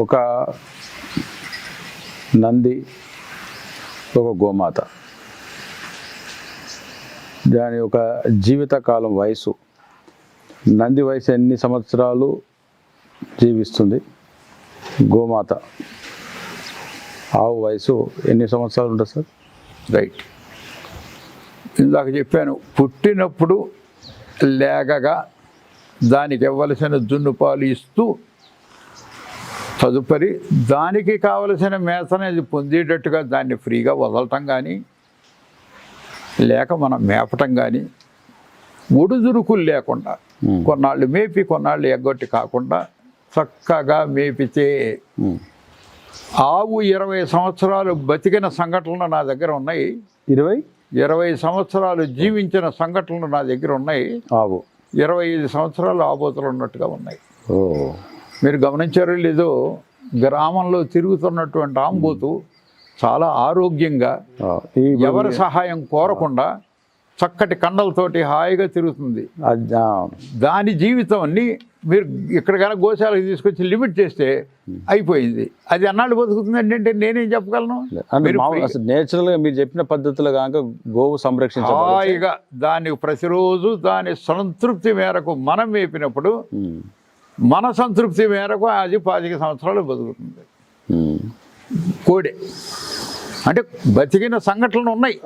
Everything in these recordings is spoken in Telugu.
ఒక నంది, ఒక గోమాత, దాని ఒక జీవితకాలం వయసు, నంది వయసు ఎన్ని సంవత్సరాలు జీవిస్తుంది, గోమాత ఆవు వయసు ఎన్ని సంవత్సరాలు ఉంటుంది సార్? రైట్. ఇందాక చెప్పాను, పుట్టినప్పుడు లేగగా దానికి ఇవ్వలసిన జున్ను పాలు ఇస్తూ తదుపరి దానికి కావలసిన మేతనేది పొందేటట్టుగా దాన్ని ఫ్రీగా వదలటం కానీ లేక మనం మేపటం కానీ ఒడుదురుకులు లేకుండా కొన్నాళ్ళు మేపి కొన్నాళ్ళు ఎగ్గొట్టి కాకుండా చక్కగా మేపితే ఆవు 20 సంవత్సరాలు బతికిన సంఘటనలు నా దగ్గర ఉన్నాయి. 20 సంవత్సరాలు జీవించిన సంఘటనలు నా దగ్గర ఉన్నాయి. ఆవు 25 సంవత్సరాలు ఆబోతులు ఉన్నట్టుగా ఉన్నాయి. మీరు గమనించారో లేదో, గ్రామంలో తిరుగుతున్నటువంటి ఆంబోతు చాలా ఆరోగ్యంగా ఎవరి సహాయం కోరకుండా చక్కటి కండలతోటి హాయిగా తిరుగుతుంది. దాని జీవితాన్ని మీరు ఎక్కడికైనా గోశాలకు తీసుకొచ్చి లిమిట్ చేస్తే అయిపోయింది. అది అన్నాళ్ళు బతుకుతుంది అంటే నేనేం చెప్పగలను? నేచురల్గా మీరు చెప్పిన పద్ధతిలో కనుక గోవు సంరక్షించ హాయిగా దానికి ప్రతిరోజు దాని సంతృప్తి మేరకు మనం మేపినప్పుడు మన సంతృప్తి మేరకు అది 25 సంవత్సరాలు బతుకుతుంది. కోడే అంటే బతికిన సంఘటనలు ఉన్నాయి.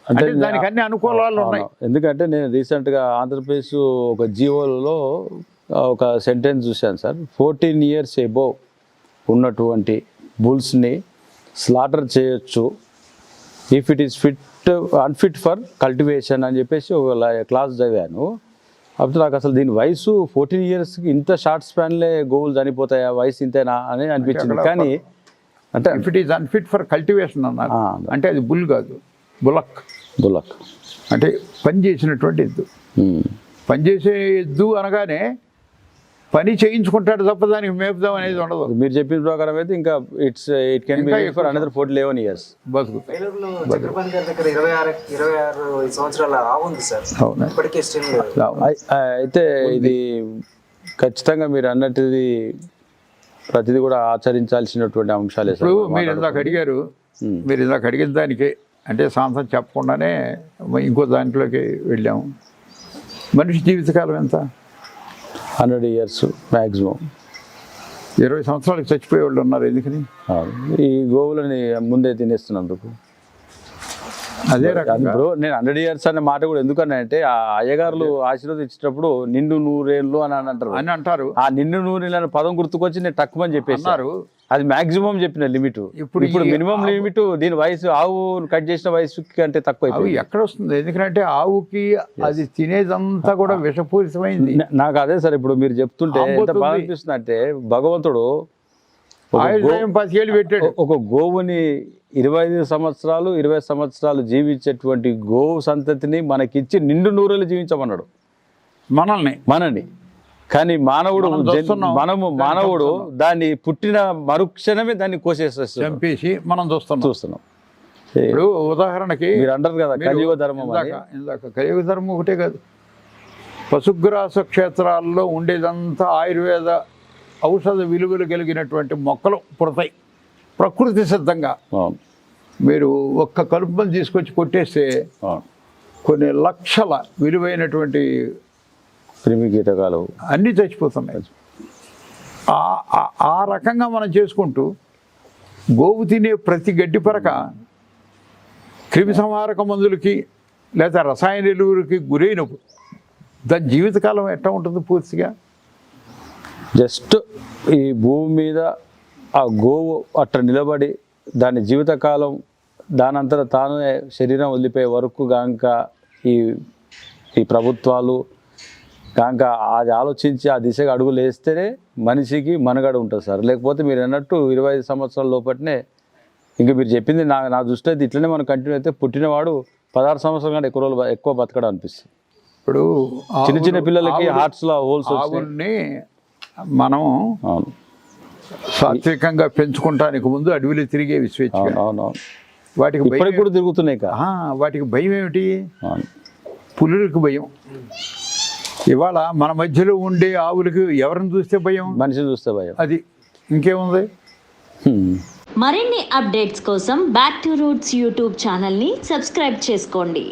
అంటే దానికి అన్ని అనుకూలాలు ఉన్నాయి. ఎందుకంటే నేను రీసెంట్గా ఆంధ్రప్రదేశ్ ఒక జీవోలలో ఒక సెంటెన్స్ చూశాను సార్. 14 years అబోవ్ ఉన్నటువంటి బుల్స్ని స్లాటర్ చేయొచ్చు if it is unfit for cultivation అని చెప్పేసి ఒక క్లాస్ చదివాను. అప్పుడు నాకు అసలు దీని వయసు 14 yearsకి ఇంత షార్ట్ స్పాన్లే గోవులు చనిపోతాయా, వయసు ఇంతేనా అని అనిపించింది. కానీ అంటే if it is unfit for cultivation అన్నారు అంటే అది బుల్ కాదు, బులక్ అంటే పని చేసినటువంటి ఎద్దు. పనిచేసే ఎద్దు అనగానే పని చేయించుకుంటాడు తప్ప దానికి మేపుదాం అనేది ఉండదు. మీరు చెప్పిన ప్రకారం అయితే ఇంకా it can be for another 11 years బతుకు. అయితే ఇది ఖచ్చితంగా మీరు అన్నట్టుది ప్రతిదీ కూడా ఆచరించాల్సినటువంటి అంశాలే. ఇప్పుడు మీరు ఇందాక అడిగారు, మీరు ఇందాక అడిగిన దానికే అంటే సాంతం చెప్పకుండానే ఇంకో దాంట్లోకి వెళ్ళాము. మనిషి జీవితకాలం ఎంత? 100 years మ్యాక్సిమం. 20 సంవత్సరాలకు చచ్చిపోయే వాళ్ళు ఉన్నారు. ఎందుకని? ఈ గోవులని ముందే తినేస్తున్నందుకు. అదే రకం. ఇప్పుడు నేను 100 years అనే మాట కూడా ఎందుకన్నానంటే ఆ అయ్యగారులు ఆశీర్వదించేటప్పుడు నిండు 100 ఏళ్ళు అని అంటారు. ఆ నిండు 100 అనే పదం గుర్తుకొచ్చి నేను తక్కువ అని చెప్పేసారు. అది మాక్సిమం చెప్పిన లిమిట్. ఇప్పుడు మినిమం లిమిట్ దీని వయసు, ఆవు కట్ చేసిన వయసుకి అంటే తక్కువ ఎక్కడ వస్తుంది? ఎందుకంటే ఆవుకి అది తినేదంతా కూడా విషపూరితమైంది. నాకు అదే సార్ ఇప్పుడు మీరు చెప్తుంటే ఎంత బాగా అనిపిస్తుంది అంటే భగవంతుడు 10 ఏళ్ళు పెట్టాడు. ఒక గోవుని 25 సంవత్సరాలు 20 సంవత్సరాలు జీవించేటువంటి గోవు సంతతిని మనకిచ్చి నిండు 100 ఏళ్ళు జీవించమన్నాడు మనల్ని. కానీ మానవుడు దాన్ని పుట్టిన మరుక్షణమే దాన్ని కోసేసేస్తాం, చంపేసి మనం చూస్తున్నాం. ఇప్పుడు ఉదాహరణకి మీరు అంటారు కదా కలియుగ ధర్మం. ఇందాక కలియుగ ధర్మం ఒకటే కాదు, పశుగ్రాస క్షేత్రాల్లో ఉండేదంతా ఆయుర్వేద ఔషధ విలువలు కలిగినటువంటి మొక్కలు పుడతాయి ప్రకృతి సిద్ధంగా. మీరు ఒక్క కలుపుని తీసుకొచ్చి కొట్టేస్తే కొన్ని లక్షల విలువైనటువంటి క్రిమి కీటకాలు అన్నీ చచ్చిపోతున్నాయి. ఆ రకంగా మనం చేసుకుంటూ గోవు తినే ప్రతి గడ్డి పరక క్రిమి సంహారక మందులకి లేదా రసాయన ఎరువులకి గురైనప్పుడు దాని జీవితకాలం ఎట్లా ఉంటుంది? పూర్తిగా జస్ట్ ఈ భూమి మీద ఆ గోవు అట్లా నిలబడి దాని జీవితకాలం దానంతట తానే శరీరం వదిలిపోయే వరకు గాంక ఈ ప్రభుత్వాలు కాక అది ఆలోచించి ఆ దిశగా అడుగులు వేస్తేనే మనిషికి మనుగడ ఉంటుంది సార్. లేకపోతే మీరు అన్నట్టు 25 సంవత్సరాల లోపలనే ఇంకా మీరు చెప్పింది నా దృష్టి అయితే ఇట్లనే మనం కంటిన్యూ అయితే పుట్టినవాడు 16 సంవత్సరాల కంటే ఎక్కువ బతకడం అనిపిస్తుంది. ఇప్పుడు చిన్న పిల్లలకి హార్ట్స్లో హోల్స్ మనం సాత్వికంగా పెంచుకుంటానికి ముందు అడవిలో తిరిగే విశ్వేచ్ఛ. వాటికి ఇప్పటికి కూడా తిరుగుతున్నాయి. వాటికి భయం ఏమిటి? పులులకు భయం. ఇవాళ మన మధ్యలో ఉండే ఆవులకి ఎవరిని చూస్తే భయం? మనిషిని చూస్తే భయం. అది ఇంకేముంది? మరిన్ని అప్డేట్స్ కోసం బ్యాక్ టు రూట్స్ యూట్యూబ్ ఛానల్ని సబ్స్క్రైబ్ చేసుకోండి.